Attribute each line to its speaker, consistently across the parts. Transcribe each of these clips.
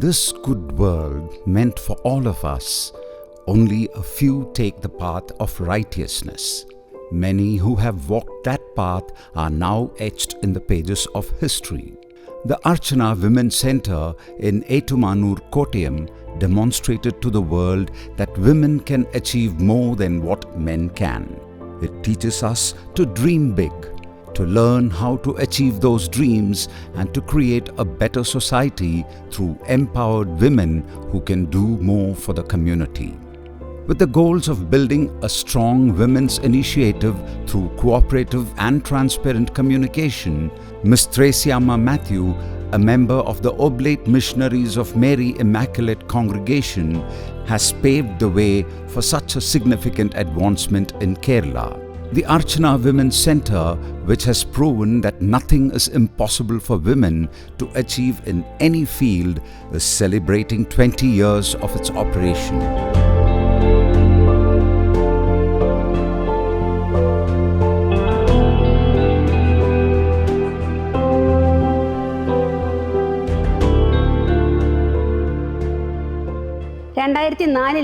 Speaker 1: this good world meant for all of us, only a few take the path of righteousness. Many who have walked that path are now etched in the pages of history. The Archana Women's Centre in Etumanur, Kottayam demonstrated to the world that women can achieve more than what men can. It teaches us to dream big, to learn how to achieve those dreams and to create a better society through empowered women who can do more for the community. With the goals of building a strong women's initiative through cooperative and transparent communication, Ms. Thraciama Matthew, a member of the Oblate Missionaries of Mary Immaculate Congregation, has paved the way for such a significant advancement in Kerala. The Archana Women's Centre, which has proven that nothing is impossible for women to achieve in any field, is celebrating 20 years of its operation.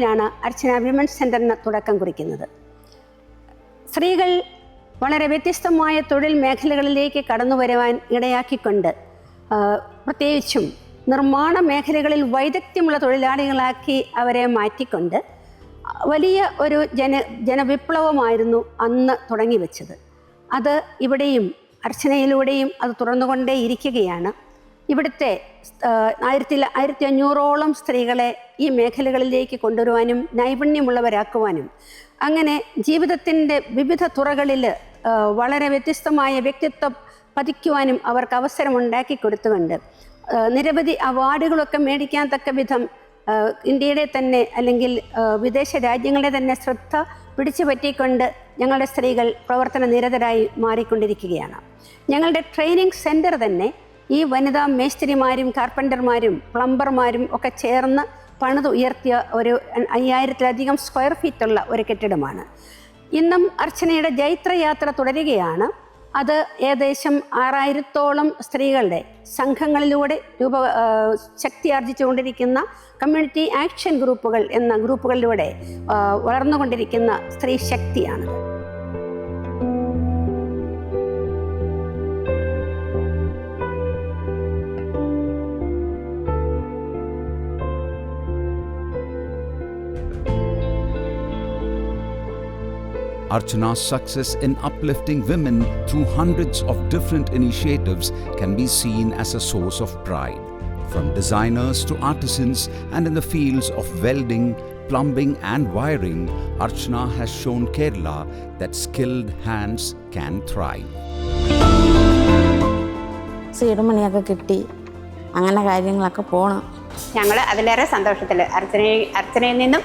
Speaker 2: ലാണ് അർച്ചന women's സെൻ്ററിന് തുടക്കം കുറിക്കുന്നത്. സ്ത്രീകൾ വളരെ വ്യത്യസ്തമായ തൊഴിൽ മേഖലകളിലേക്ക് കടന്നു വരുവാൻ ഇടയാക്കിക്കൊണ്ട്, പ്രത്യേകിച്ചും നിർമ്മാണ മേഖലകളിൽ വൈദഗ്ധ്യമുള്ള തൊഴിലാളികളാക്കി അവരെ മാറ്റിക്കൊണ്ട് വലിയ ഒരു ജനവിപ്ലവമായിരുന്നു അന്ന് തുടങ്ങി വെച്ചത്. അത് ഇവിടെയും അർച്ചനയിലൂടെയും അത് തുറന്നുകൊണ്ടേ ഇരിക്കുകയാണ്. ഇവിടുത്തെ 1500ഓളം സ്ത്രീകളെ ഈ മേഖലകളിലേക്ക് കൊണ്ടുവരുവാനും നൈപുണ്യമുള്ളവരാക്കുവാനും അങ്ങനെ ജീവിതത്തിൻ്റെ വിവിധ തുറകളിൽ വളരെ വ്യത്യസ്തമായ വ്യക്തിത്വം പതിക്കുവാനും അവർക്ക് അവസരമുണ്ടാക്കി കൊടുത്തുകൊണ്ട് നിരവധി അവാർഡുകളൊക്കെ മേടിക്കാൻ തക്ക വിധം ഇന്ത്യയുടെ തന്നെ അല്ലെങ്കിൽ വിദേശ രാജ്യങ്ങളുടെ തന്നെ ശ്രദ്ധ പിടിച്ചു പറ്റിക്കൊണ്ട് ഞങ്ങളുടെ സ്ത്രീകൾ പ്രവർത്തന നിരതരായി മാറിക്കൊണ്ടിരിക്കുകയാണ്. ഞങ്ങളുടെ ട്രെയിനിങ് സെൻറ്റർ തന്നെ ഈ വനിതാ മേസ്ത്രിമാരും കാർപ്പൻ്റർമാരും പ്ലംബർമാരും ഒക്കെ ചേർന്ന് പണിത് ഉയർത്തിയ ഒരു 5000-ലധികം സ്ക്വയർ ഫീറ്റുള്ള ഒരു കെട്ടിടമാണ്. ഇന്നും അർച്ചനയുടെ ജൈത്രയാത്ര തുടരുകയാണ്. അത് ഏകദേശം 6000-ഓളം സ്ത്രീകളുടെ സംഘങ്ങളിലൂടെ ശക്തിയാർജിച്ചുകൊണ്ടിരിക്കുന്ന കമ്മ്യൂണിറ്റി ആക്ഷൻ ഗ്രൂപ്പുകൾ എന്ന ഗ്രൂപ്പുകളിലൂടെ വളർന്നുകൊണ്ടിരിക്കുന്ന സ്ത്രീ ശക്തിയാണ്.
Speaker 1: Archana's success in uplifting women through hundreds of different initiatives can be seen as a source of pride. From designers to artisans and in the fields of welding, plumbing and wiring, Archana has shown Kerala that skilled hands can thrive.
Speaker 3: സീഡുമണിയൊക്കെ കിട്ടി, അങ്ങനെ കാര്യങ്ങളൊക്കെ പോകണം.
Speaker 4: ഞങ്ങൾ അതിലേറെ സന്തോഷത്തിൽ അർച്ചനയിൽ നിന്നും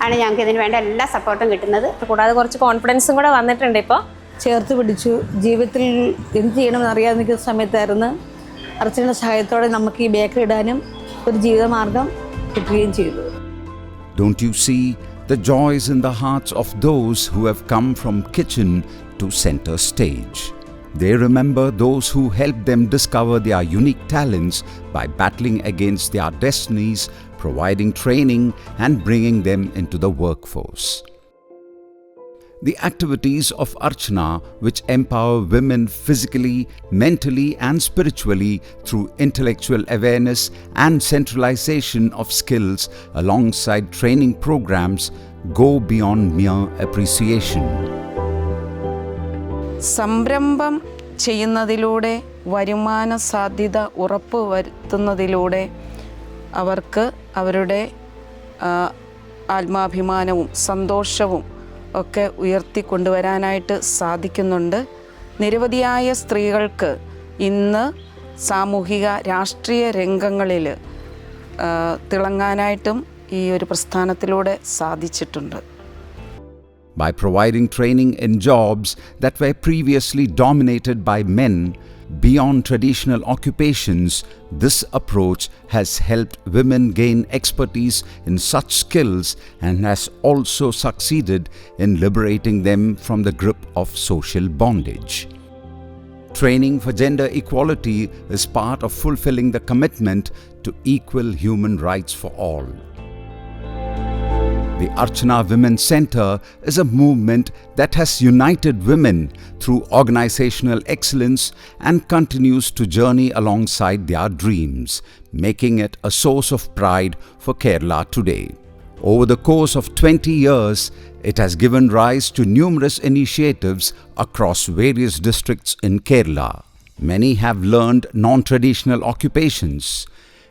Speaker 4: ആണ് ഞങ്ങൾക്ക് ഇതിന് വേണ്ട എല്ലാ സപ്പോർട്ടും കിട്ടുന്നത്.
Speaker 5: കൂടാതെ കുറച്ച് കോൺഫിഡൻസും കൂടെ വന്നിട്ടുണ്ട്. ഇപ്പോൾ
Speaker 3: ചേർത്ത് പിടിച്ചു. ജീവിതത്തിൽ എന്ത് ചെയ്യണമെന്ന് അറിയാതെ നിൽക്കുന്ന സമയത്തായിരുന്നു അർച്ചനയുടെ സഹായത്തോടെ നമുക്ക് ഈ ബേക്കറി ഇടാനും ഒരു ജീവിതമാർഗം കിട്ടുകയും ചെയ്തു.
Speaker 1: Don't you see the joys in the hearts of those who have come from kitchen to center stage? They remember those who helped them discover their unique talents by battling against their destinies, providing training and bringing them into the workforce. The activities of Archana, which empower women physically, mentally and spiritually through intellectual awareness and centralization of skills alongside training programs, go beyond mere appreciation.
Speaker 6: സംരംഭം ചെയ്യുന്നതിലൂടെ വരുമാന സാധ്യത ഉറപ്പുവരുത്തുന്നതിലൂടെ അവർക്ക് അവരുടെ ആത്മാഭിമാനവും സന്തോഷവും ഒക്കെ ഉയർത്തിക്കൊണ്ടുവരാനായിട്ട് സാധിക്കുന്നുണ്ട്. നിരവധിയായ സ്ത്രീകൾക്ക് ഇന്ന് സാമൂഹിക രാഷ്ട്രീയ രംഗങ്ങളിൽ തിളങ്ങാനായിട്ടും ഈ ഒരു പ്രസ്ഥാനത്തിലൂടെ സാധിച്ചിട്ടുണ്ട്.
Speaker 1: By providing training in jobs that were previously dominated by men beyond traditional occupations, this approach has helped women gain expertise in such skills and has also succeeded in liberating them from the grip of social bondage. Training for gender equality is part of fulfilling the commitment to equal human rights for all. The Archana Women's Center is a movement that has united women through organizational excellence and continues to journey alongside their dreams, making it a source of pride for Kerala today. Over the course of 20 years, it has given rise to numerous initiatives across various districts in Kerala. Many have learned non-traditional occupations.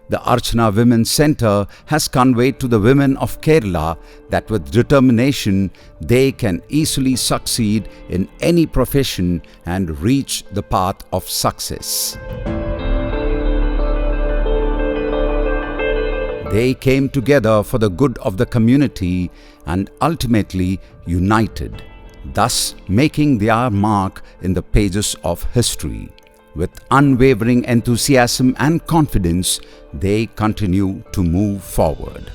Speaker 1: The Archana Women's Center has conveyed to the women of Kerala that with determination, they can easily succeed in any profession and reach the path of success. They came together for the good of the community and ultimately united, thus making their mark in the pages of history. With unwavering enthusiasm and confidence, they continue to move forward.